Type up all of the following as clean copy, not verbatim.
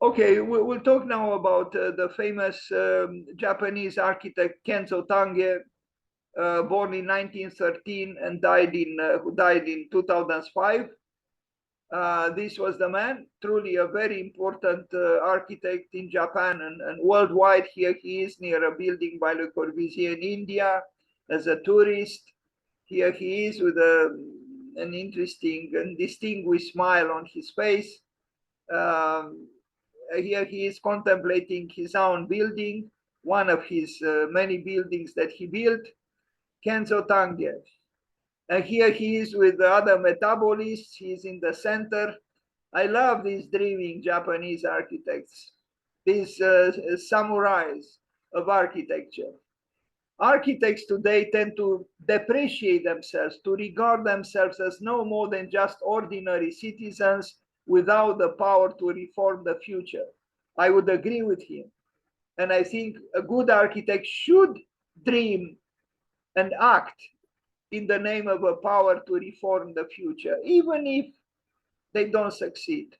Okay, we'll talk now about the famous Japanese architect Kenzo Tange, born in 1913 and who died in 2005. This was the man, truly a very important architect in Japan and worldwide. Here he is near a building by Le Corbusier in India as a tourist. Here he is with an interesting and distinguished smile on his face. Um, Here he is contemplating his own building, one of his many buildings that he built, Kenzo Tange. And here he is with the other metabolists. He's in the center. I love these dreaming Japanese architects, these samurais of architecture. Architects today tend to depreciate themselves, to regard themselves as no more than just ordinary citizens without the power to reform the future. I would agree with him. And I think a good architect should dream and act in the name of a power to reform the future, even if they don't succeed.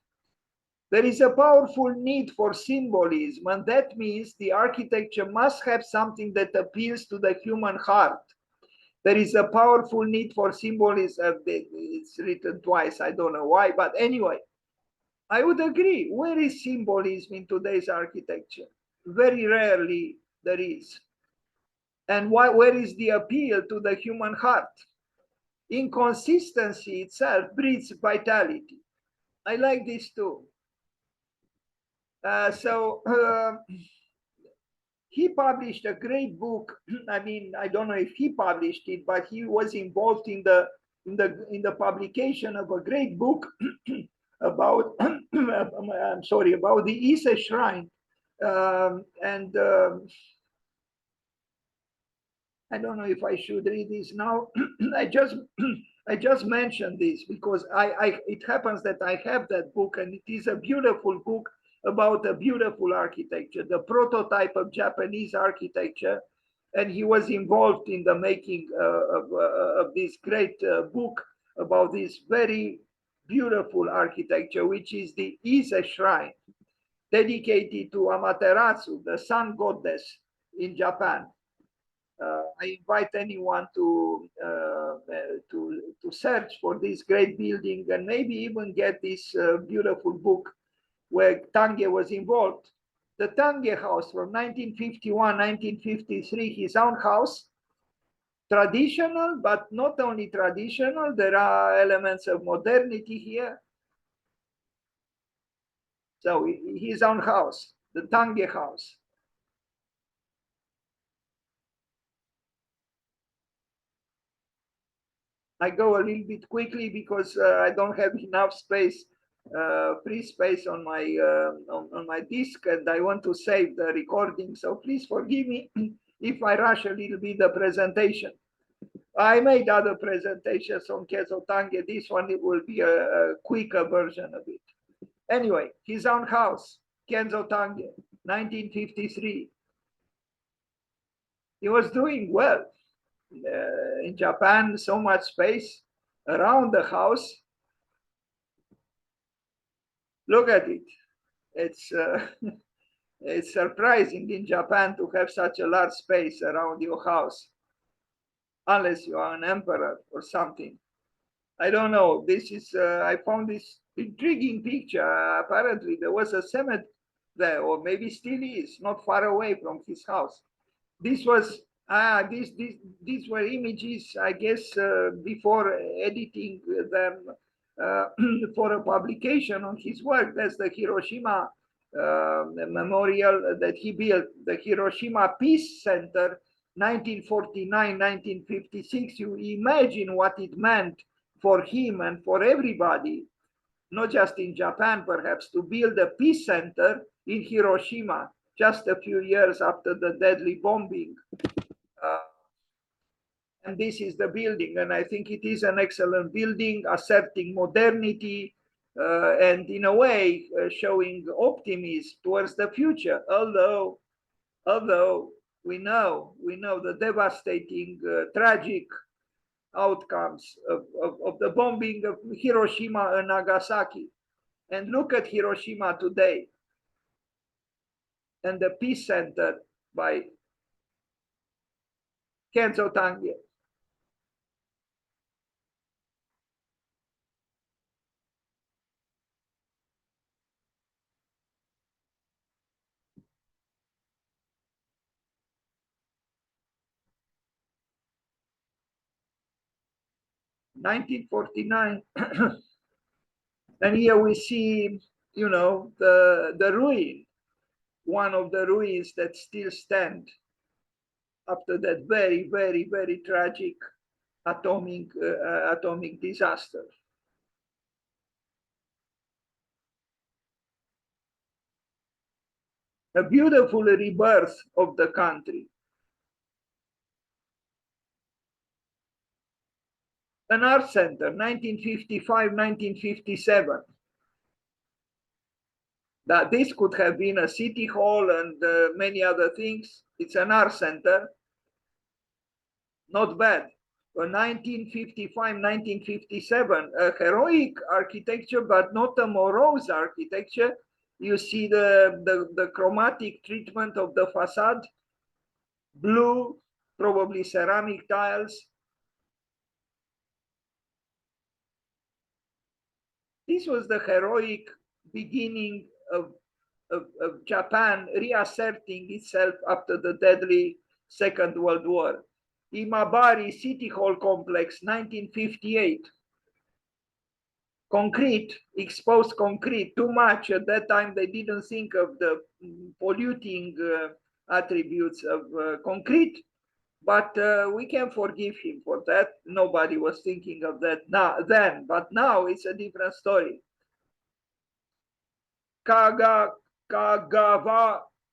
There is a powerful need for symbolism, and that means the architecture must have something that appeals to the human heart. There is a powerful need for symbolism. It's written twice, I don't know why, but anyway, I would agree. Where is symbolism in today's architecture? Very rarely there is. And where is the appeal to the human heart? Inconsistency itself breeds vitality. I like this too. He published a great book. I mean, I don't know if he published it, but he was involved in the publication of a great book about I'm sorry, about the Ise Shrine, and I don't know if I should read this now. I just I just mentioned this because it happens that I have that book, and it is a beautiful book about a beautiful architecture, the prototype of Japanese architecture. And he was involved in the making of this great book about this very beautiful architecture, which is the Ise Shrine, dedicated to Amaterasu, the sun goddess in Japan. I invite anyone to search for this great building and maybe even get this beautiful book where Tange was involved. The Tange house from 1951, 1953, his own house, traditional, but not only traditional, there are elements of modernity here. So his own house, the Tange house. I go a little bit quickly because I don't have enough space, free space on my disk, and I want to save the recording. So please forgive me if I rush a little bit the presentation. I made other presentations on Kenzo Tange. This one it will be a quicker version of it. Anyway, his own house, Kenzo Tange, 1953. He was doing well. In Japan, so much space around the house. Look at it. It's it's surprising in Japan to have such a large space around your house, unless you are an emperor or something. I don't know. This is I found this intriguing picture. Apparently, there was a cemetery there, or maybe still is, not far away from his house. This was these were images, I guess, before editing them for a publication on his work. That's the Hiroshima memorial that he built, the Hiroshima Peace Center, 1949, 1956. You imagine what it meant for him and for everybody, not just in Japan, perhaps, to build a peace center in Hiroshima just a few years after the deadly bombing. Uh, and this is the building, and I think it is an excellent building, asserting modernity and, in a way, showing optimism towards the future. Although we know the devastating, tragic outcomes of the bombing of Hiroshima and Nagasaki. And look at Hiroshima today. and the Peace Center by KENZO TANGE. (1949). And here we see, you know, the ruin, one of the ruins that still stand after that very, very, very tragic atomic disaster. A beautiful rebirth of the country. An art center, 1955-1957. That this could have been a city hall and many other things. It's an art center. Not bad. 1955-1957, a heroic architecture, but not a morose architecture. You see the chromatic treatment of the facade, blue, probably ceramic tiles. This was the heroic beginning of Japan reasserting itself after the deadly Second World War. Imabari City Hall Complex, 1958. Concrete, exposed concrete, too much. At that time, they didn't think of the polluting attributes of concrete, but we can forgive him for that. Nobody was thinking of that then, but now it's a different story. Kagawa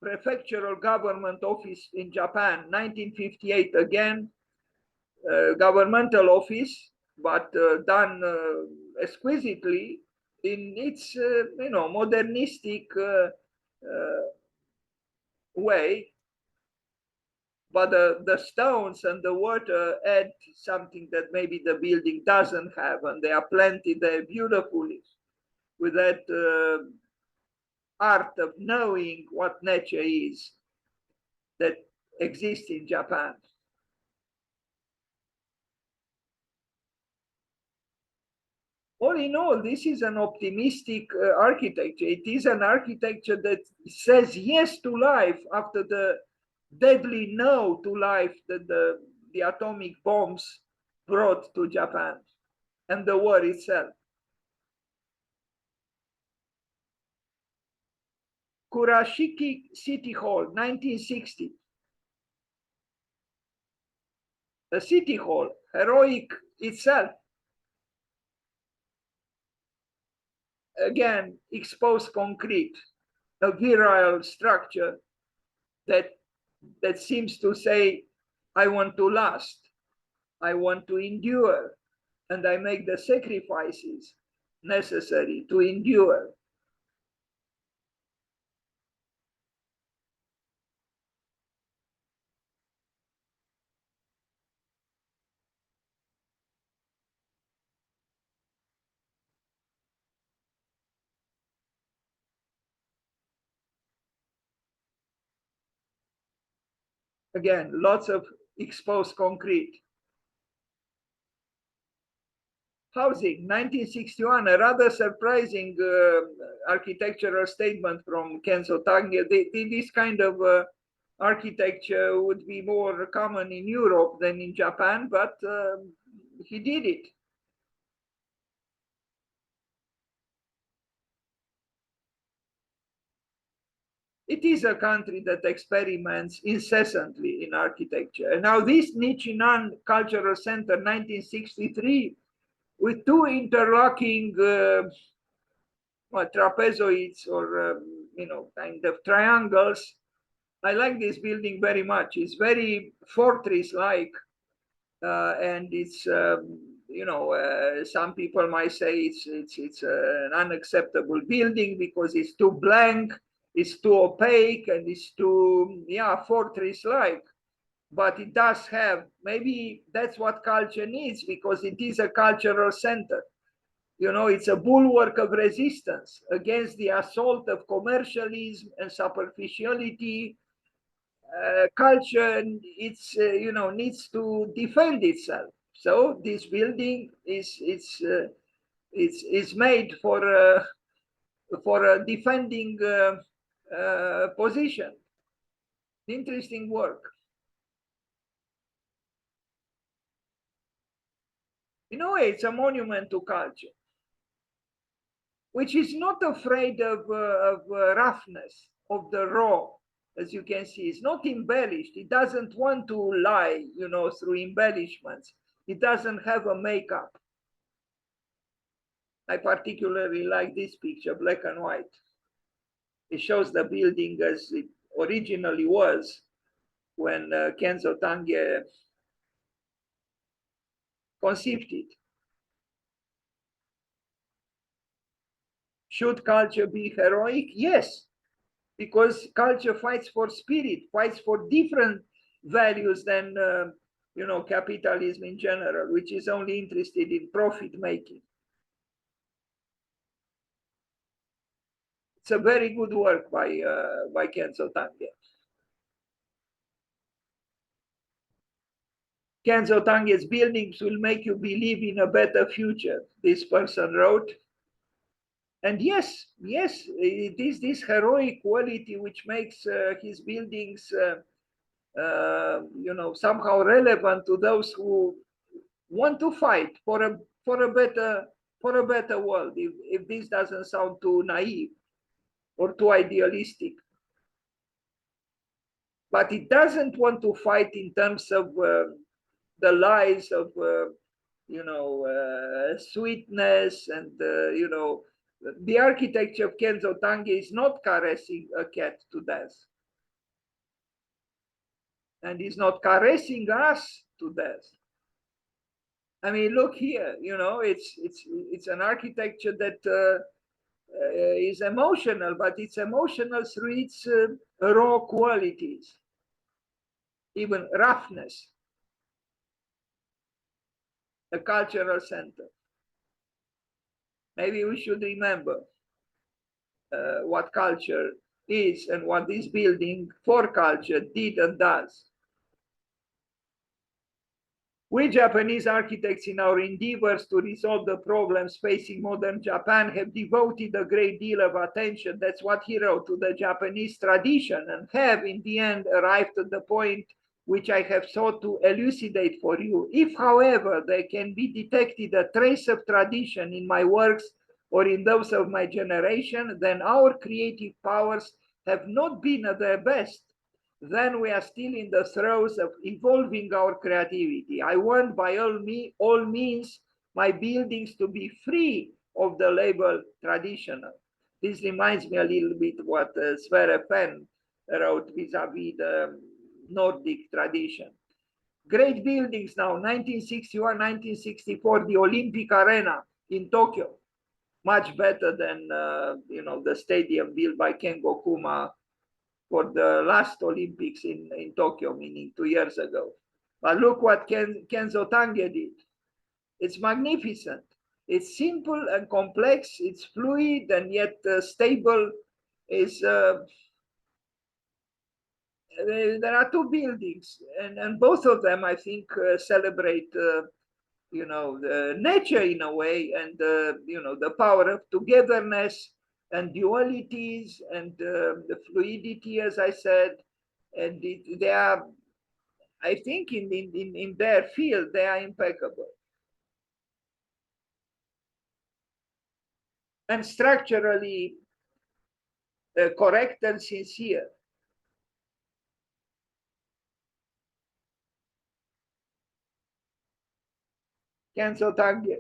Prefectural Government Office in Japan, 1958 again, governmental office, but done exquisitely in its modernistic way. But the stones and the water add something that maybe the building doesn't have, and they are planted there beautifully with that art of knowing what nature is that exists in Japan. All in all, this is an optimistic architecture. It is an architecture that says yes to life after the deadly no to life that the atomic bombs brought to Japan and the war itself. Kurashiki City Hall, 1960. The city hall, heroic itself. Again, exposed concrete, a virile structure that seems to say, I want to last, I want to endure, and I make the sacrifices necessary to endure. Again, lots of exposed concrete. Housing, 1961, a rather surprising architectural statement from KENZO TANGE. This kind of architecture would be more common in Europe than in Japan, but he did it. It is a country that experiments incessantly in architecture. And now this Nichinan Cultural Center, 1963, with two interlocking trapezoids or kind of triangles. I like this building very much. It's very fortress-like, and it's some people might say it's an unacceptable building because it's too blank, it's too opaque, and it's too fortress-like. But it does have, maybe that's what culture needs, because it is a cultural center. You know, it's a bulwark of resistance against the assault of commercialism and superficiality. Culture, you know, needs to defend itself. So this building is made for a defending position. Interesting work. In a way, it's a monument to culture, which is not afraid of roughness, of the raw, as you can see. It's not embellished. It doesn't want to lie, you know, through embellishments. It doesn't have a makeup. I particularly like this picture, black and white. It shows the building as it originally was when KENZO TANGE conceived it. Should culture be heroic? Yes, because culture fights for spirit, fights for different values than you know, capitalism in general, which is only interested in profit making. It's a very good work by KENZO TANGE. KENZO TANGE's buildings will make you believe in a better future, this person wrote. And yes, it is this heroic quality which makes his buildings you know, somehow relevant to those who want to fight for a better world. If this doesn't sound too naive or too idealistic, but it doesn't want to fight in terms of the lies of you know, sweetness and you know, the architecture of KENZO TANGE is not caressing a cat to death, and is not caressing us to death. I mean, look here, you know, it's an architecture that is emotional, but it's emotional through its raw qualities, even roughness, a cultural center. Maybe we should remember what culture is and what this building for culture did and does. We Japanese architects, in our endeavors to resolve the problems facing modern Japan, have devoted a great deal of attention, that's what he wrote, to the Japanese tradition, and have in the end arrived at the point which I have sought to elucidate for you. If, however, there can be detected a trace of tradition in my works or in those of my generation, then our creative powers have not been at their best. Then we are still in the throes of evolving our creativity. I want by all means my buildings to be free of the label traditional. This reminds me a little bit what Sverre Fehn wrote vis-a-vis the Nordic tradition. Great buildings now, 1961, 1964, the Olympic Arena in Tokyo, much better than you know, the stadium built by Kengo Kuma for the last Olympics in Tokyo, meaning 2 years ago. But look what KENZO TANGE did. It's magnificent. It's simple and complex. It's fluid and yet stable. There are two buildings, and both of them, I think, celebrate you know, the nature in a way, and you know, the power of togetherness and dualities and the fluidity, as I said. And they are, I think, in their field, they are impeccable and structurally correct and sincere. KENZO TANGE.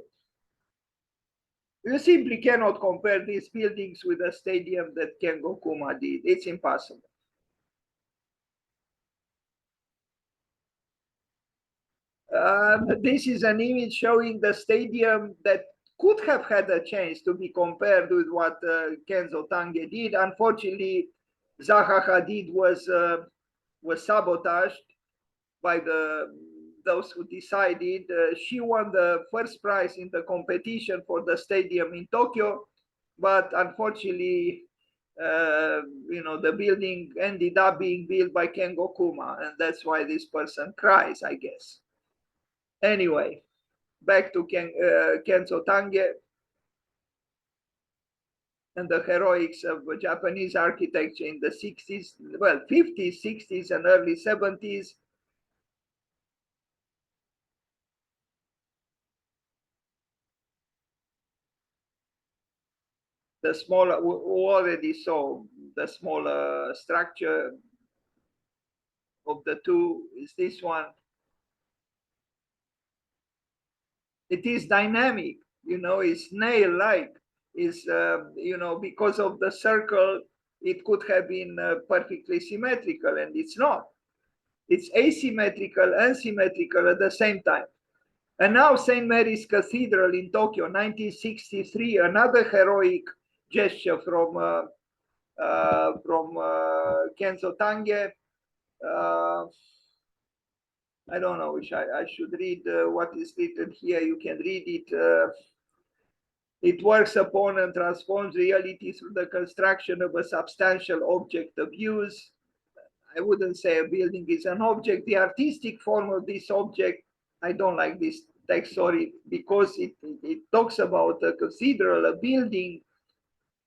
You simply cannot compare these buildings with a stadium that Kengo Kuma did. It's impossible. This is an image showing the stadium that could have had a chance to be compared with what KENZO TANGE did. Unfortunately, Zaha Hadid was sabotaged by the those who decided. She won the first prize in the competition for the stadium in Tokyo, but unfortunately, the building ended up being built by Kengo Kuma, and that's why this person cries, I guess. Anyway, back to Kenzo Tange and the heroics of Japanese architecture in the 60s, well, 50s, 60s, and early 70s. The smaller, we already saw the smaller structure of the two is this one. It is dynamic, it's nail-like. Is because of the circle, it could have been perfectly symmetrical, and it's not. It's asymmetrical and symmetrical at the same time. And now St. Mary's Cathedral in Tokyo, 1963, another heroic gesture from Kenzo Tange. I don't know which I should read what is written here. You can read it. It works upon and transforms reality through the construction of a substantial object of use. I wouldn't say a building is an object. The artistic form of this object, I don't like this text, sorry, because it talks about a cathedral, a building,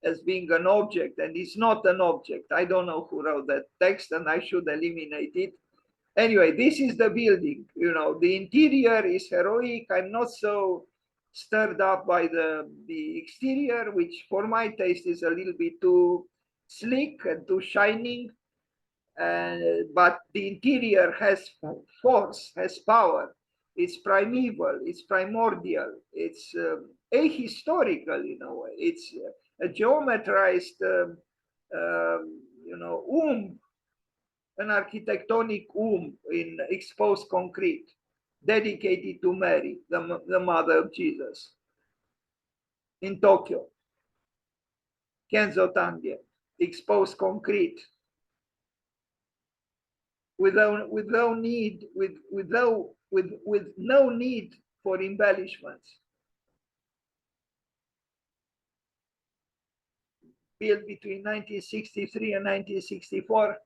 as being an object, and it's not an object. I don't know who wrote that text, and I should eliminate it. Anyway, this is the building. The interior is heroic. I'm not so stirred up by the exterior, which for my taste is a little bit too sleek and too shining. But the interior has force, has power. It's primeval, it's primordial, it's ahistorical in a way. It's a geometrized, an architectonic in exposed concrete, dedicated to Mary, the mother of Jesus, in Tokyo. Kenzo Tange, exposed concrete, with no need for embellishments. Built between 1963 and 1964.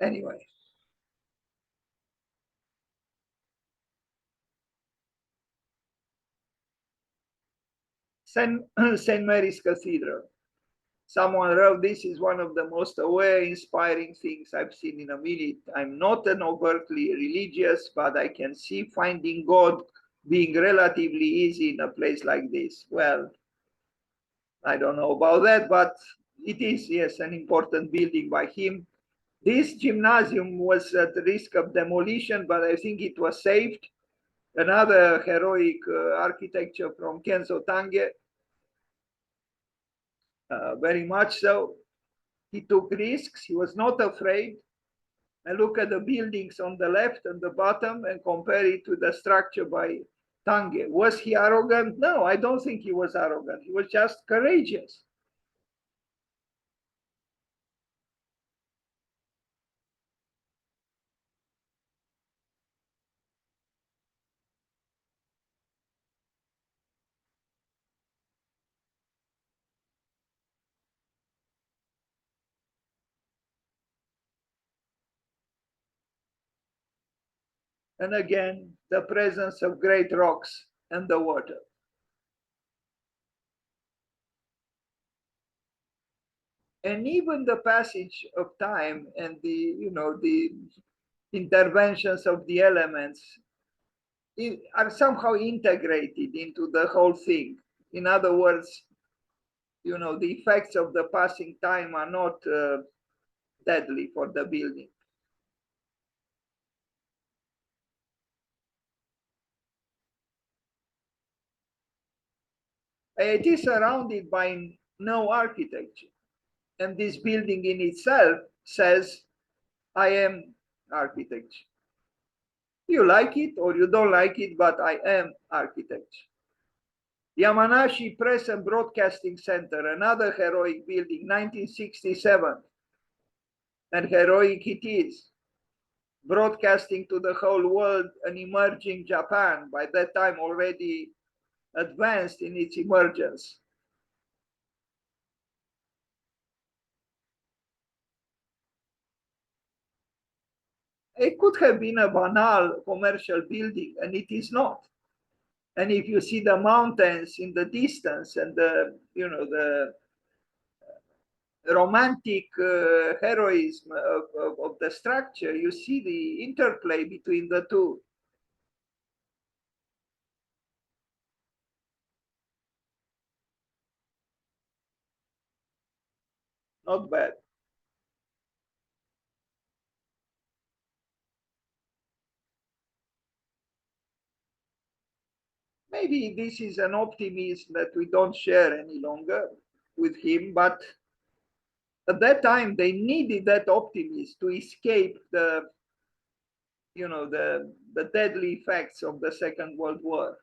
Anyway. St. Mary's Cathedral. Someone wrote, this is one of the most awe-inspiring things I've seen in a minute. I'm not an overtly religious, but I can see finding God being relatively easy in a place like this. Well, I don't know about that, but it is, yes, an important building by him. This gymnasium was at risk of demolition, but I think it was saved. Another heroic architecture from Kenzo Tange. Very much so. He took risks. He was not afraid. I look at the buildings on the left and the bottom and compare it to the structure by Tange. Was he arrogant? No, I don't think he was arrogant. He was just courageous. And again, the presence of great rocks and the water. And even the passage of time and the interventions of the elements are somehow integrated into the whole thing. In other words, the effects of the passing time are not deadly for the building. It is surrounded by no architecture. And this building in itself says, I am architecture. You like it or you don't like it, but I am architect. Yamanashi Press and Broadcasting Center, another heroic building, 1967. And heroic it is, broadcasting to the whole world an emerging Japan, by that time already advanced in its emergence. It could have been a banal commercial building, and it is not. And if you see the mountains in the distance and the romantic heroism of the structure, you see the interplay between the two. Not bad. Maybe this is an optimism that we don't share any longer with him, but at that time they needed that optimism to escape the deadly effects of the Second World War.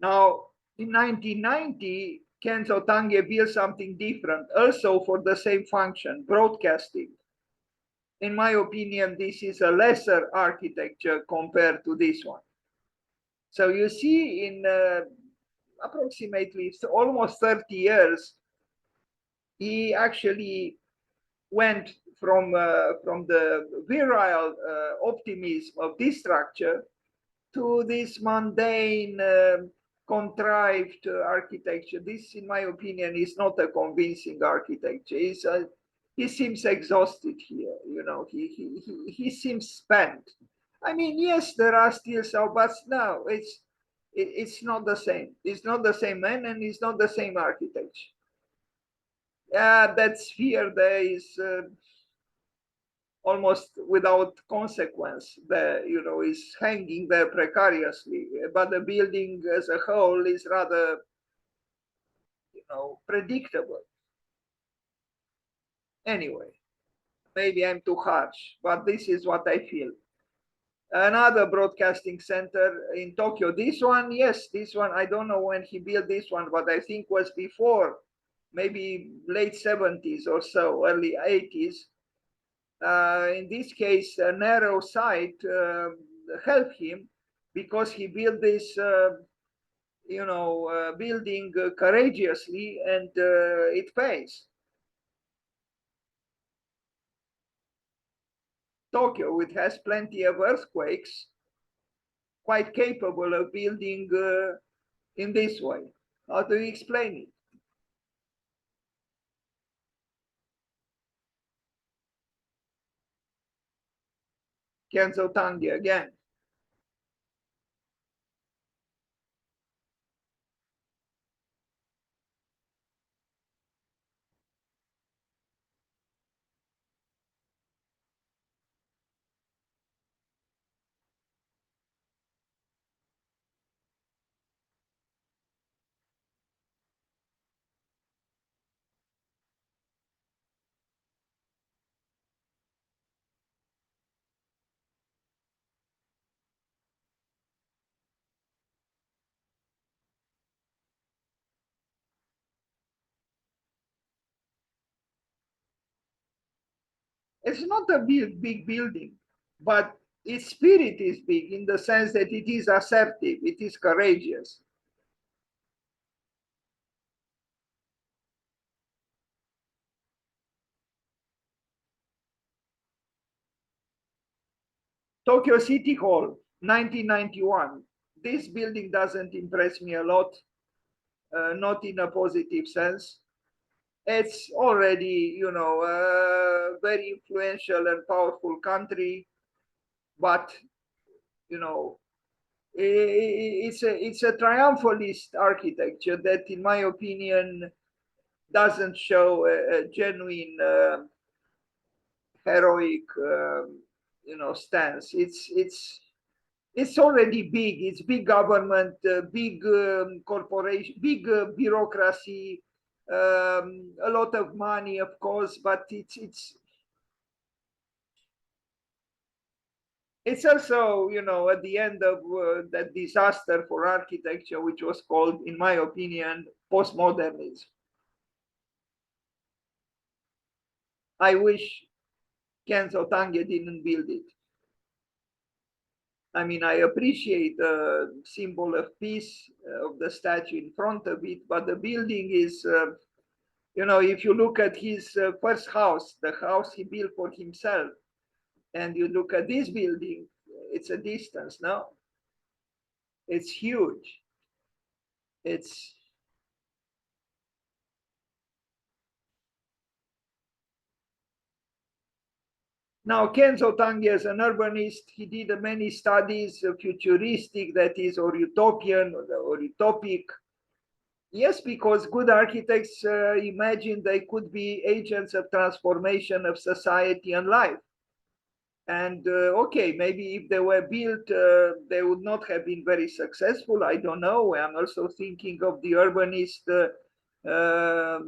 Now, in 1990, Kenzo Tange built something different, also for the same function, broadcasting. In my opinion, this is a lesser architecture compared to this one. So you see, in approximately almost 30 years, he actually went from the virile optimism of this structure to this mundane, contrived architecture. This, in my opinion, is not a convincing architecture. He seems exhausted here. He seems spent. I mean, yes, there are still some, but no, it's not the same. It's not the same man, and it's not the same architecture. That sphere there is almost without consequence. Is hanging there precariously, but the building as a whole is rather, predictable. Anyway, maybe I'm too harsh, but this is what I feel. Another broadcasting center in Tokyo. This one, yes, this one, I don't know when he built this one, but I think was before, maybe late 70s or so, early 80s. In this case, a narrow site helped him because he built this, building courageously, and it pays. Tokyo, which has plenty of earthquakes, quite capable of building in this way. How do you explain it? Kenzo Tange again. It's not a big building, but its spirit is big in the sense that it is assertive, it is courageous. Tokyo City Hall, 1991. This building doesn't impress me a lot, not in a positive sense. It's already, a very influential and powerful country, but, you know, it's a triumphalist architecture that, in my opinion, doesn't show a genuine heroic, stance. It's It's already big. It's big government, big corporation, big bureaucracy, a lot of money, of course, but it's also, you know, at the end of that disaster for architecture, which was called, in my opinion, postmodernism. I wish Kenzo Tange didn't build it. I mean, I appreciate the symbol of peace of the statue in front of it, but the building is, you know, if you look at his first house, the house he built for himself, and you look at this building, it's a distance now. It's huge. It's now Kenzo Tange is an urbanist. He did many studies, futuristic, that is, or utopian or utopic. Yes, because good architects imagine they could be agents of transformation of society and life. And okay, maybe if they were built, they would not have been very successful. I don't know. I'm also thinking of the urbanist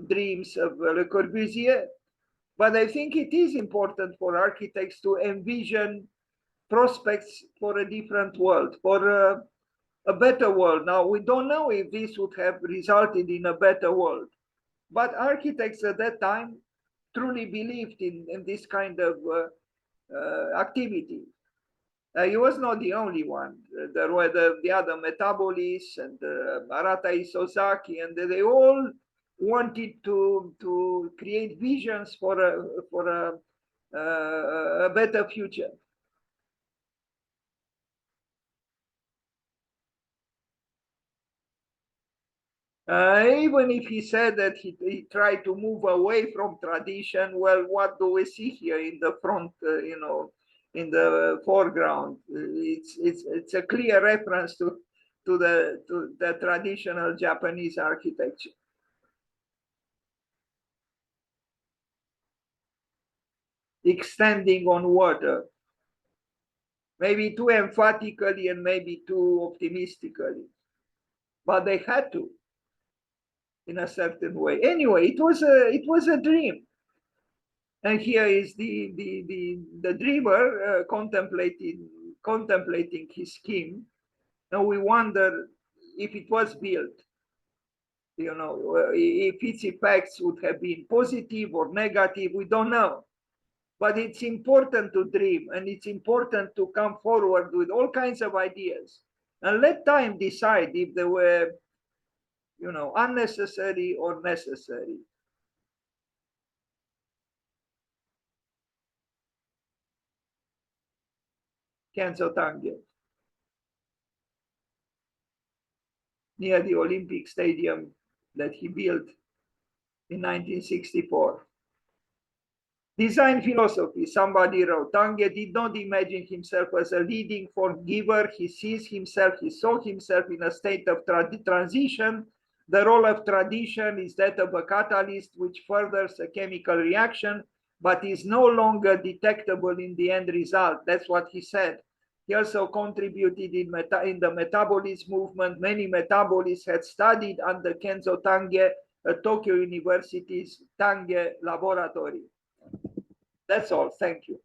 dreams of Le Corbusier. But I think it is important for architects to envision prospects for a different world, for a better world. Now, we don't know if this would have resulted in a better world, but architects at that time truly believed in this kind of activity. He was not the only one. There were the other metabolists and Arata Isozaki, and they all wanted to create visions for a better future. Even if he said that he tried to move away from tradition, well, what do we see here in the front, you know, in the foreground? It's a clear reference to the traditional Japanese architecture. Extending on water, maybe too emphatically and maybe too optimistically, but they had to in a certain way. Anyway, it was a dream. And here is the dreamer contemplating his scheme. And we wonder if it was built, you know, if its effects would have been positive or negative, we don't know. But it's important to dream, and it's important to come forward with all kinds of ideas. And let time decide if they were, you know, unnecessary or necessary. Kenzo Tange, near the Olympic Stadium that he built in 1964. Design philosophy, somebody wrote, Tange did not imagine himself as a leading forgiver. He saw himself in a state of transition. The role of tradition is that of a catalyst which furthers a chemical reaction, but is no longer detectable in the end result. That's what he said. He also contributed in the metabolism movement. Many metabolists had studied under Kenzo Tange at Tokyo University's Tange Laboratory. That's all. Thank you.